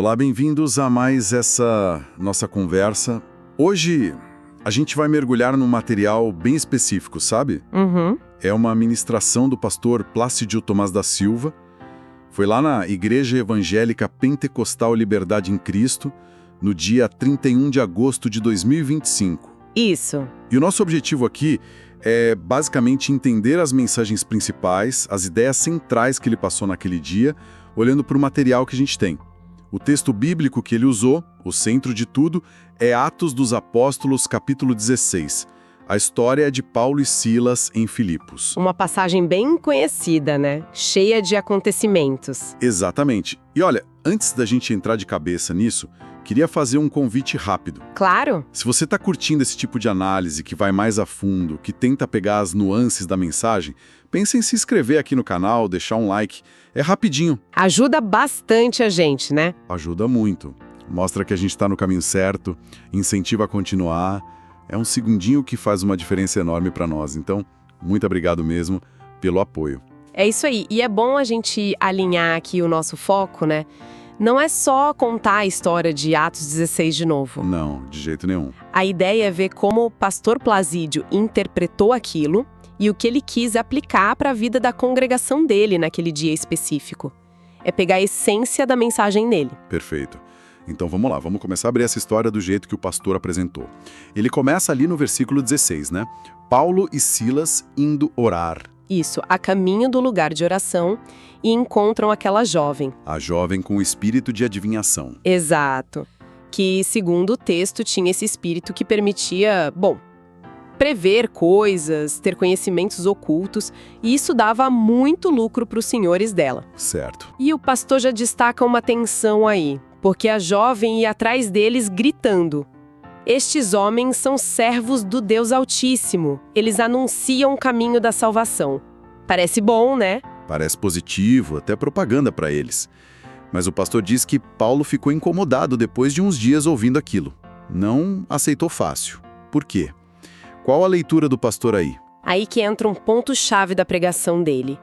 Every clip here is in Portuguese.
Olá, bem-vindos a mais essa nossa conversa. Hoje a gente vai mergulhar num material bem específico, sabe? Uhum. É uma ministração do pastor Plácidio Tomás da Silva. Foi lá na Igreja Evangélica Pentecostal Liberdade em Cristo, no dia 31 de agosto de 2025. Isso. E o nosso objetivo aqui é basicamente entender as mensagens principais, as ideias centrais que ele passou naquele dia, olhando para o material que a gente tem. O texto bíblico que ele usou, o centro de tudo, é Atos dos Apóstolos, capítulo 16. A história de Paulo e Silas em Filipos. Uma passagem bem conhecida, né? Cheia de acontecimentos. Exatamente. E olha, antes da gente entrar de cabeça nisso, queria fazer um convite rápido. Claro. Se você está curtindo esse tipo de análise que vai mais a fundo, que tenta pegar as nuances da mensagem, pense em se inscrever aqui no canal, deixar um like. É rapidinho. Ajuda bastante a gente, né? Ajuda muito. Mostra que a gente está no caminho certo, incentiva a continuar. É um segundinho que faz uma diferença enorme para nós. Então, muito obrigado mesmo pelo apoio. É isso aí. E é bom a gente alinhar aqui o nosso foco, né? Não é só contar a história de Atos 16 de novo. Não, de jeito nenhum. A ideia é ver como o pastor Plácidio interpretou aquilo e o que ele quis aplicar para a vida da congregação dele naquele dia específico. É pegar a essência da mensagem nele. Perfeito. Então vamos lá, vamos começar a abrir essa história do jeito que o pastor apresentou. Ele começa ali no versículo 16, né? Paulo e Silas indo orar. Isso, a caminho do lugar de oração e encontram aquela jovem. A jovem com o espírito de adivinhação. Exato. Que, segundo o texto, tinha esse espírito que permitia, prever coisas, ter conhecimentos ocultos, e isso dava muito lucro para os senhores dela. Certo. E o pastor já destaca uma tensão aí, porque a jovem ia atrás deles gritando: "Estes homens são servos do Deus Altíssimo. Eles anunciam o caminho da salvação." Parece bom, né? Parece positivo, até propaganda para eles. Mas o pastor diz que Paulo ficou incomodado depois de uns dias ouvindo aquilo. Não aceitou fácil. Por quê? Qual a leitura do pastor aí? Aí que entra um ponto-chave da pregação dele: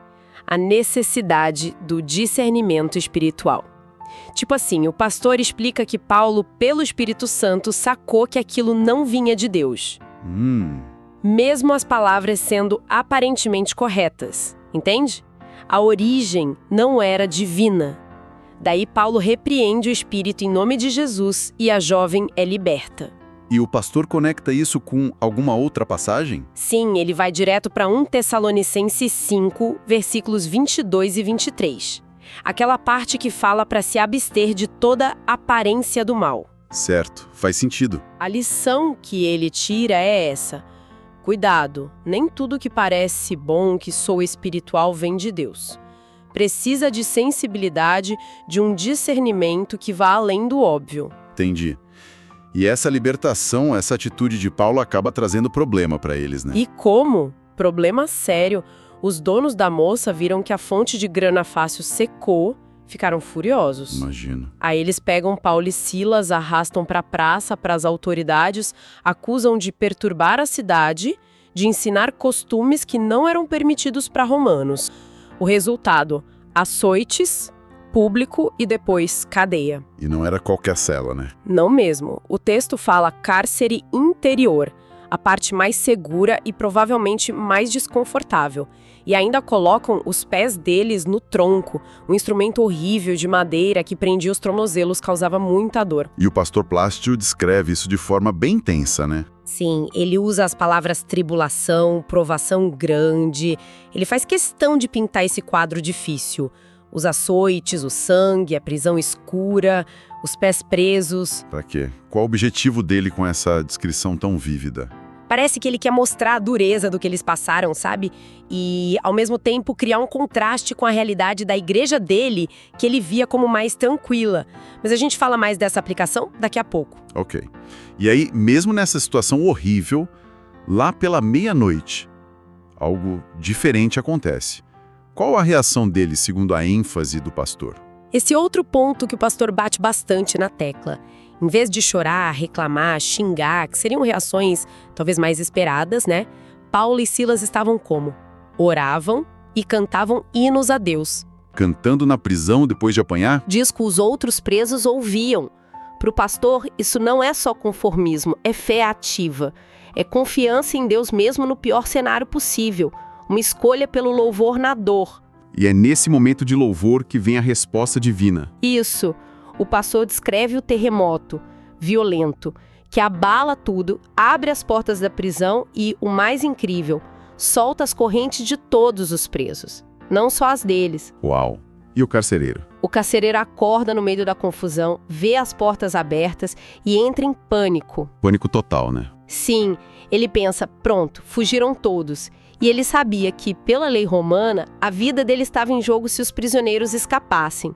a necessidade do discernimento espiritual. Tipo assim, o pastor explica que Paulo, pelo Espírito Santo, sacou que aquilo não vinha de Deus. Mesmo as palavras sendo aparentemente corretas, entende? A origem não era divina. Daí Paulo repreende o espírito em nome de Jesus e a jovem é liberta. E o pastor conecta isso com alguma outra passagem? Sim, ele vai direto para 1 Tessalonicenses 5, versículos 22 e 23. Aquela parte que fala para se abster de toda aparência do mal. Certo, faz sentido. A lição que ele tira é essa: cuidado, nem tudo que parece bom, que soa espiritual, vem de Deus. Precisa de sensibilidade, de um discernimento que vá além do óbvio. Entendi. E essa libertação, essa atitude de Paulo acaba trazendo problema para eles, né? E como? Problema sério. Os donos da moça viram que a fonte de grana fácil secou, ficaram furiosos. Imagino. Aí eles pegam Paulo e Silas, arrastam para a praça, para as autoridades, acusam de perturbar a cidade, de ensinar costumes que não eram permitidos para romanos. O resultado: açoites, público e depois cadeia. E não era qualquer cela, né? Não mesmo. O texto fala cárcere interior, a parte mais segura e provavelmente mais desconfortável. E ainda colocam os pés deles no tronco, um instrumento horrível de madeira que prendia os tornozelos, causava muita dor. E o pastor Plácidio descreve isso de forma bem tensa, né? Sim, ele usa as palavras tribulação, provação grande. Ele faz questão de pintar esse quadro difícil. Os açoites, o sangue, a prisão escura, os pés presos. Pra quê? Qual o objetivo dele com essa descrição tão vívida? Parece que ele quer mostrar a dureza do que eles passaram, sabe? E, ao mesmo tempo, criar um contraste com a realidade da igreja dele, que ele via como mais tranquila. Mas a gente fala mais dessa aplicação daqui a pouco. Ok. E aí, mesmo nessa situação horrível, lá pela meia-noite, algo diferente acontece. Qual a reação dele, segundo a ênfase do pastor? Esse outro ponto que o pastor bate bastante na tecla. Em vez de chorar, reclamar, xingar, que seriam reações talvez mais esperadas, né? Paulo e Silas estavam como? Oravam e cantavam hinos a Deus. cantando na prisão depois de apanhar? Diz que os outros presos ouviam. Para o pastor, isso não é só conformismo, é fé ativa. É confiança em Deus mesmo no pior cenário possível. Uma escolha pelo louvor na dor. E é nesse momento de louvor que vem a resposta divina. Isso. O pastor descreve o terremoto violento, que abala tudo, abre as portas da prisão e, o mais incrível, solta as correntes de todos os presos, não só as deles. Uau! E o carcereiro? O carcereiro acorda no meio da confusão, vê as portas abertas e entra em pânico. Pânico total, né? Sim, ele pensa, pronto, fugiram todos. E ele sabia que, pela lei romana, a vida dele estava em jogo se os prisioneiros escapassem.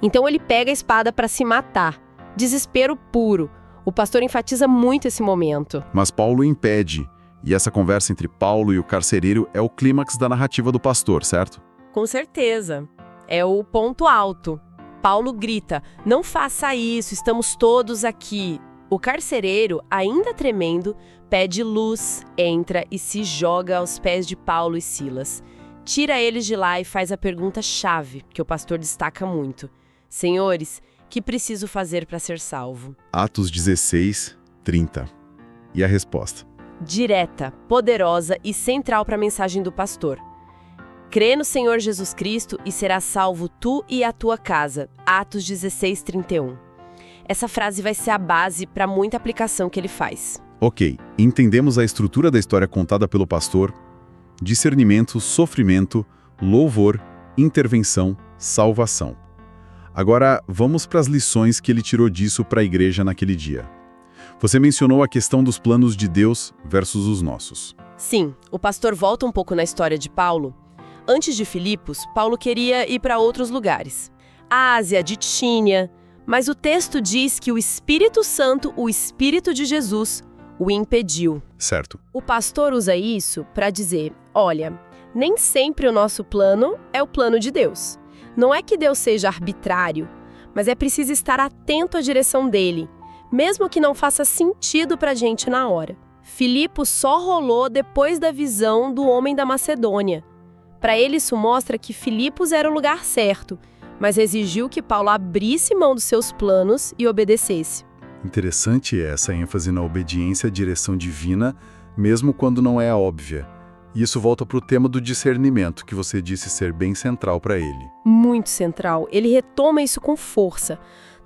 Então ele pega a espada para se matar. Desespero puro. O pastor enfatiza muito esse momento. Mas Paulo impede. E essa conversa entre Paulo e o carcereiro é o clímax da narrativa do pastor, certo? Com certeza. É o ponto alto. Paulo grita, não faça isso, estamos todos aqui. O carcereiro, ainda tremendo, pede luz, entra e se joga aos pés de Paulo e Silas. Tira eles de lá e faz a pergunta-chave, que o pastor destaca muito. Senhores, que preciso fazer para ser salvo? Atos 16, 30. E a resposta? Direta, poderosa e central para a mensagem do pastor. Crê no Senhor Jesus Cristo e serás salvo tu e a tua casa. Atos 16, 31. Essa frase vai ser a base para muita aplicação que ele faz. Ok, entendemos a estrutura da história contada pelo pastor: discernimento, sofrimento, louvor, intervenção, salvação. Agora, vamos para as lições que ele tirou disso para a igreja naquele dia. Você mencionou a questão dos planos de Deus versus os nossos. Sim, o pastor volta um pouco na história de Paulo. Antes de Filipos, Paulo queria ir para outros lugares. Ásia, Bitínia. Mas o texto diz que o Espírito Santo, o Espírito de Jesus, o impediu. Certo. O pastor usa isso para dizer, olha, nem sempre o nosso plano é o plano de Deus. Não é que Deus seja arbitrário, mas é preciso estar atento à direção dele, mesmo que não faça sentido para a gente na hora. Filipos só rolou depois da visão do homem da Macedônia. Para ele isso mostra que Filipos era o lugar certo, mas exigiu que Paulo abrisse mão dos seus planos e obedecesse. Interessante essa ênfase na obediência à direção divina, mesmo quando não é óbvia. E isso volta para o tema do discernimento, que você disse ser bem central para ele. Muito central. Ele retoma isso com força,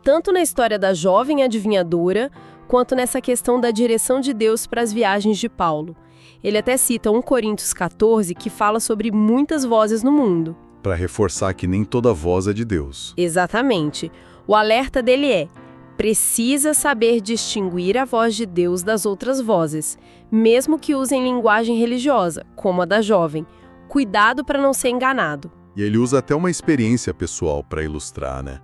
tanto na história da jovem adivinhadora, quanto nessa questão da direção de Deus para as viagens de Paulo. Ele até cita 1 Coríntios 14, que fala sobre muitas vozes no mundo. Para reforçar que nem toda voz é de Deus. Exatamente. O alerta dele é: precisa saber distinguir a voz de Deus das outras vozes, mesmo que usem linguagem religiosa, como a da jovem. Cuidado para não ser enganado. E ele usa até uma experiência pessoal para ilustrar, né?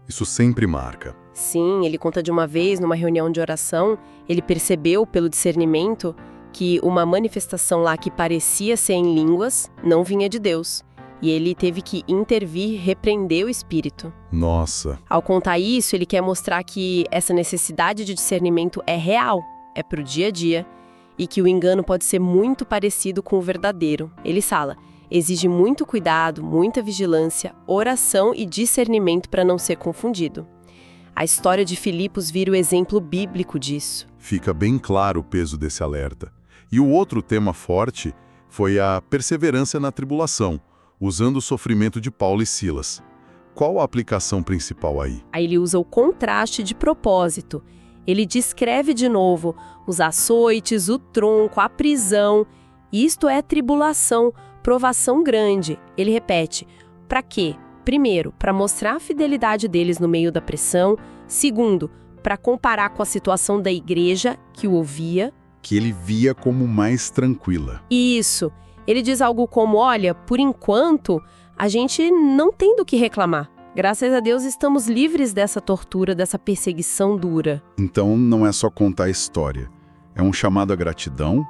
Isso sempre marca. Sim, ele conta de uma vez, numa reunião de oração, ele percebeu, pelo discernimento, que uma manifestação lá que parecia ser em línguas não vinha de Deus. E ele teve que intervir, repreender o espírito. Nossa! Ao contar isso, ele quer mostrar que essa necessidade de discernimento é real, é pro dia a dia, e que o engano pode ser muito parecido com o verdadeiro. Ele fala, exige muito cuidado, muita vigilância, oração e discernimento para não ser confundido. A história de Filipos vira o exemplo bíblico disso. Fica bem claro o peso desse alerta. E o outro tema forte foi a perseverança na tribulação, usando o sofrimento de Paulo e Silas. Qual a aplicação principal aí? Aí ele usa o contraste de propósito. Ele descreve de novo os açoites, o tronco, a prisão. Isto é tribulação, provação grande. Ele repete, para quê? Primeiro, para mostrar a fidelidade deles no meio da pressão. Segundo, para comparar com a situação da igreja que o ouvia. Que ele via como mais tranquila. Isso. Ele diz algo como, olha, por enquanto, a gente não tem do que reclamar. Graças a Deus estamos livres dessa tortura, dessa perseguição dura. Então não é só contar a história. É um chamado à gratidão,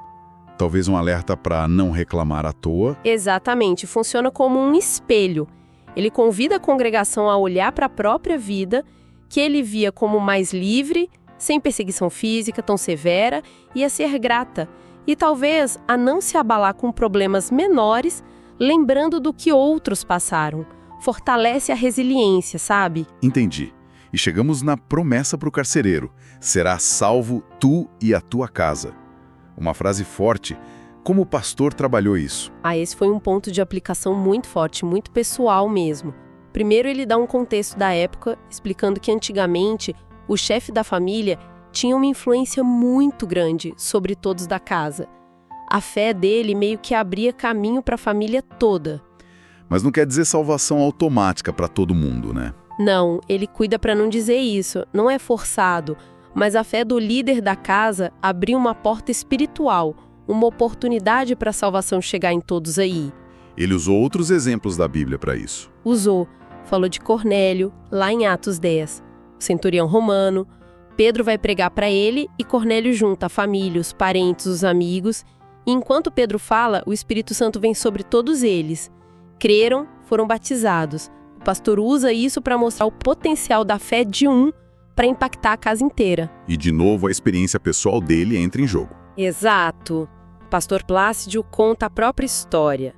talvez um alerta para não reclamar à toa. Exatamente, funciona como um espelho. Ele convida a congregação a olhar para a própria vida, que ele via como mais livre, sem perseguição física tão severa, e a ser grata. E talvez a não se abalar com problemas menores, lembrando do que outros passaram. fortalece a resiliência, sabe? Entendi. E chegamos na promessa para o carcereiro: será salvo tu e a tua casa. Uma frase forte. Como o pastor trabalhou isso? Esse foi um ponto de aplicação muito forte, muito pessoal mesmo. Primeiro, ele dá um contexto da época, explicando que antigamente o chefe da família tinha uma influência muito grande sobre todos da casa. A fé dele meio que abria caminho para a família toda. Mas não quer dizer salvação automática para todo mundo, né? Não, ele cuida para não dizer isso, não é forçado, mas a fé do líder da casa abriu uma porta espiritual, uma oportunidade para a salvação chegar em todos aí. Ele usou outros exemplos da Bíblia para isso. Usou, falou de Cornélio, lá em Atos 10, o centurião romano. Pedro vai pregar para ele e Cornélio junta a família, os parentes, os amigos. E enquanto Pedro fala, o Espírito Santo vem sobre todos eles. Creram, foram batizados. O pastor usa isso para mostrar o potencial da fé de um para impactar a casa inteira. E de novo a experiência pessoal dele entra em jogo. Exato. O pastor Plácido conta a própria história.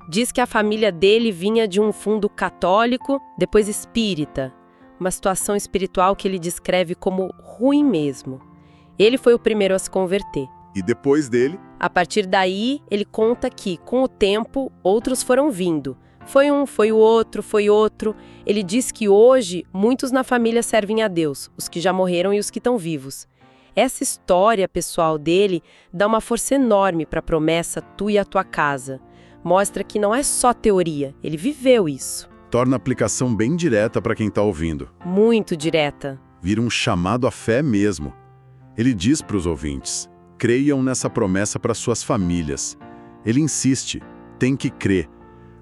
Diz que a família dele vinha de um fundo católico, depois espírita. Uma situação espiritual que ele descreve como ruim mesmo. Ele foi o primeiro a se converter. E depois dele? A partir daí, ele conta que, com o tempo, outros foram vindo. Foi um, foi o outro, foi outro. Ele diz que hoje, muitos na família servem a Deus, os que já morreram e os que estão vivos. Essa história pessoal dele dá uma força enorme para a promessa tu e a tua casa. Mostra que não é só teoria, ele viveu isso. Torna a aplicação bem direta para quem está ouvindo. Muito direta. Vira um chamado à fé mesmo. Ele diz para os ouvintes: creiam nessa promessa para suas famílias. Ele insiste, tem que crer.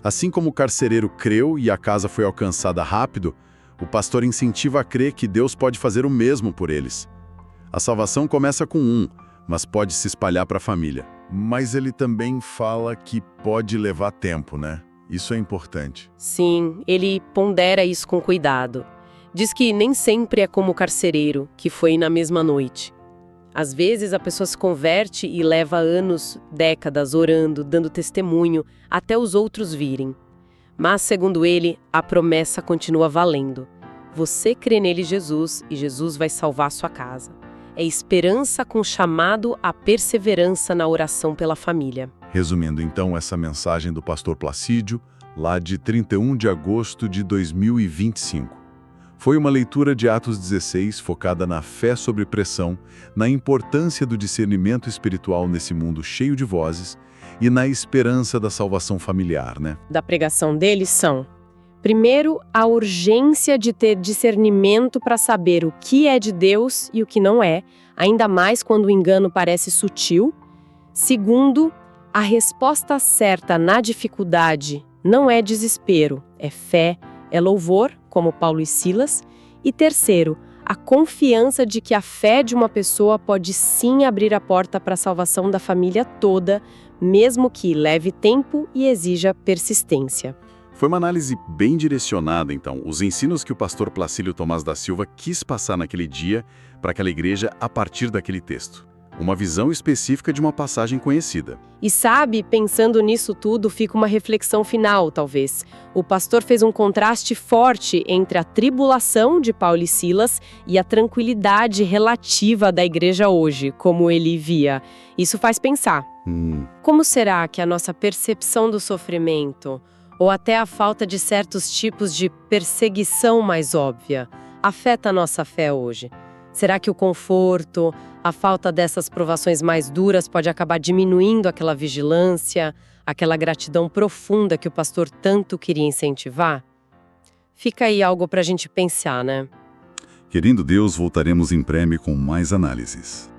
Assim como o carcereiro creu e a casa foi alcançada rápido, o pastor incentiva a crer que Deus pode fazer o mesmo por eles. A salvação começa com um, mas pode se espalhar para a família. Mas ele também fala que pode levar tempo, né? Isso é importante. Sim, ele pondera isso com cuidado. Diz que nem sempre é como o carcereiro, que foi na mesma noite. Às vezes a pessoa se converte e leva anos, décadas orando, dando testemunho, até os outros virem. Mas, segundo ele, a promessa continua valendo. Você crê nele, Jesus, e Jesus vai salvar sua casa. É esperança com chamado à perseverança na oração pela família. Resumindo então essa mensagem do pastor Placídio, lá de 31 de agosto de 2025. Foi uma leitura de Atos 16 focada na fé sob pressão, na importância do discernimento espiritual nesse mundo cheio de vozes e na esperança da salvação familiar, né? Da pregação deles são: primeiro, a urgência de ter discernimento para saber o que é de Deus e o que não é, ainda mais quando o engano parece sutil. Segundo, a resposta certa na dificuldade não é desespero, é fé, é louvor, como Paulo e Silas. E terceiro, a confiança de que a fé de uma pessoa pode sim abrir a porta para a salvação da família toda, mesmo que leve tempo e exija persistência. Foi uma análise bem direcionada, então, os ensinos que o pastor Placílio Tomás da Silva quis passar naquele dia para aquela igreja a partir daquele texto. Uma visão específica de uma passagem conhecida. E sabe, pensando nisso tudo, fica uma reflexão final, talvez. O pastor fez um contraste forte entre a tribulação de Paulo e Silas e a tranquilidade relativa da igreja hoje, como ele via. Isso faz pensar. Como será que a nossa percepção do sofrimento, ou até a falta de certos tipos de perseguição mais óbvia, afeta a nossa fé hoje? Será que o conforto, a falta dessas provações mais duras pode acabar diminuindo aquela vigilância, aquela gratidão profunda que o pastor tanto queria incentivar? Fica aí algo para a gente pensar, né? Querendo Deus, voltaremos em breve com mais análises.